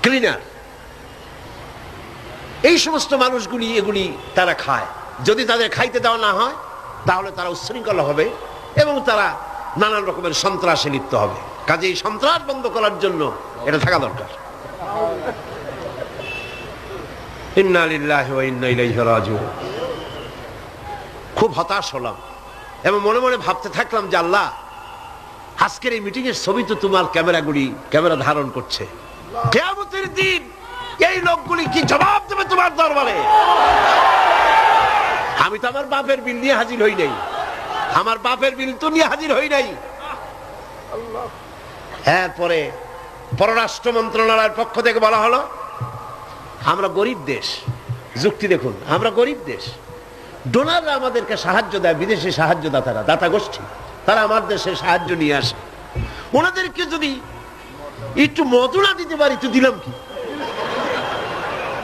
Cleaner, এই সমস্ত মানুষগুলি এগুলি তারা খায়। যদি তাদের খাইতে দেওয়া না হয় তাহলে তারা উচ্ছৃঙ্খল হবে এবং তারা নানান রকমের সন্ত্রাসে লিপ্ত হবে। কাজেই সন্ত্রাস বন্ধ করার জন্য এটা থাকা দরকার। ইন্না লিল্লাহি ওয়া ইন্না ইলাইহি রাজিউন। খুব হতাশ হলাম এবং মনে মনে ভাবতে থাকলাম যে আল্লাহ, আজকের এই মিটিং এর ছবি তো তোমার ক্যামেরা ধারণ করছে। কিয়ামতের দিন এই লোকগুলি কি জবাব দেবে তোমার দরবারে? আমি তো আমার বাপের বিল নিয়ে হাজির হই নাই, আমার বাপের বিল তো নিয়ে হাজির হই নাই। এরপরে পররাষ্ট্র মন্ত্রণালয়ের পক্ষ থেকে বলা হলো আমরা গরিব দেশ। যুক্তি দেখুন, আমরা গরিব দেশ, ডোনাররা আমাদেরকে সাহায্য দেয়, বিদেশি সাহায্যদাতারা, দাতা গোষ্ঠী, তারা আমার দেশে সাহায্য নিয়ে আসে। ওনাদেরকে যদি একটু মদু না দিতে পারি তো দিলাম কি?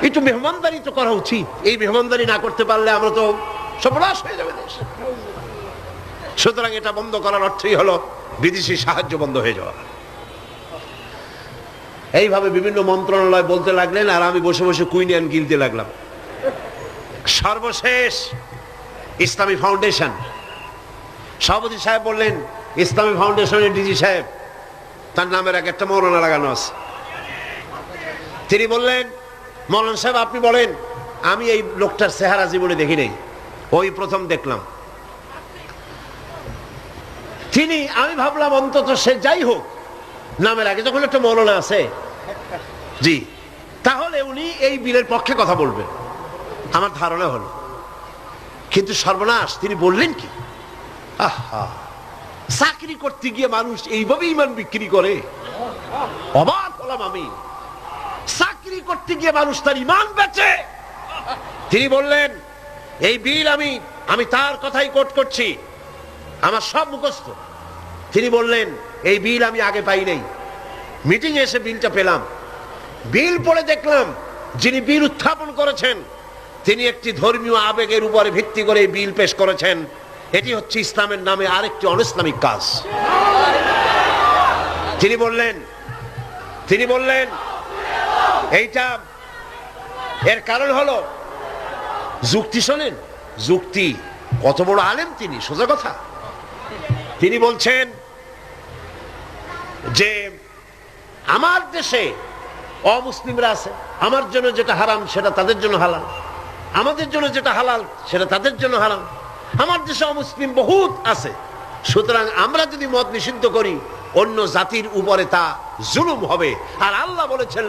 একটু মেহমানদারি তো করা উচিত। এই মেহমানদারি না করতে পারলে আমরা তো সর্বনাশ হয়ে যাবে দেশ। সুতরাং এটা বন্ধ করার অর্থই হলো বিদেশি সাহায্য বন্ধ হয়ে যাওয়া। এইভাবে বিভিন্ন মন্ত্রণালয় বলতে লাগলেন আর আমি বসে বসে কুইনিয়ান গিলতে লাগলাম। সর্বশেষ ইসলামী ফাউন্ডেশন সভাপতি সাহেব বললেন, ইসলামী ফাউন্ডেশনের ডিজি সাহেব, তার নামের এক একটা মৌলানা লাগানো আছে। তিনি বললেন, মৌলানা সাহেব আপনি বলেন। আমি এই লোকটার চেহারা জীবনে দেখি নাই, ওই প্রথম দেখলাম। আমি ভাবলাম অন্তত সে যাই হোক, নামের আগে যখন একটা মৌলানা আছে, জি, তাহলে উনি এই বিলের পক্ষে কথা বলবেন, আমার ধারণা হলো। কিন্তু সর্বনাশ, তিনি বললেন কি, আহা, চাকরি করতে গিয়ে মানুষ এইভাবে ইমান বিক্রি করে? অবাক হলাম আমি। চাকরি করতে গিয়ে মানুষ তার ইমান বেচে। তিনি বললেন, এই বিল আমি তার কথাই কোট করছি, আমার সব মুখস্থ। তিনি বললেন, এই বিল আমি আগে পাই নাই, মিটিং এসে বিলটা পেলাম। বিল পড়ে দেখলাম যিনি বিল উত্থাপন করেছেন তিনি একটি ধর্মীয় আবেগের উপরে ভিত্তি করে এই বিল পেশ করেছেন। এটি হচ্ছে ইসলামের নামে আরেকটি অনইসলামিক কাজ। তিনি বললেন এইটা, এর কারণ হলো যুক্তি। শোনেন, যুক্তি, কত বড় আলেম তিনি, সোজা কথা। তিনি বলছেন যে আমার দেশে অমুসলিমরা আছে, আমার জন্য যেটা হারাম সেটা তাদের জন্য হালাল, আমাদের জন্য যেটা হালাল সেটা তাদের জন্য হারাম। আমার দেশে অমুসলিম বহুত আছে, সুতরাং আমরা যদি মদ নিষিদ্ধ করি অন্য জাতির উপরে তা জুলুম হবে। আর আল্লাহ বলেছেন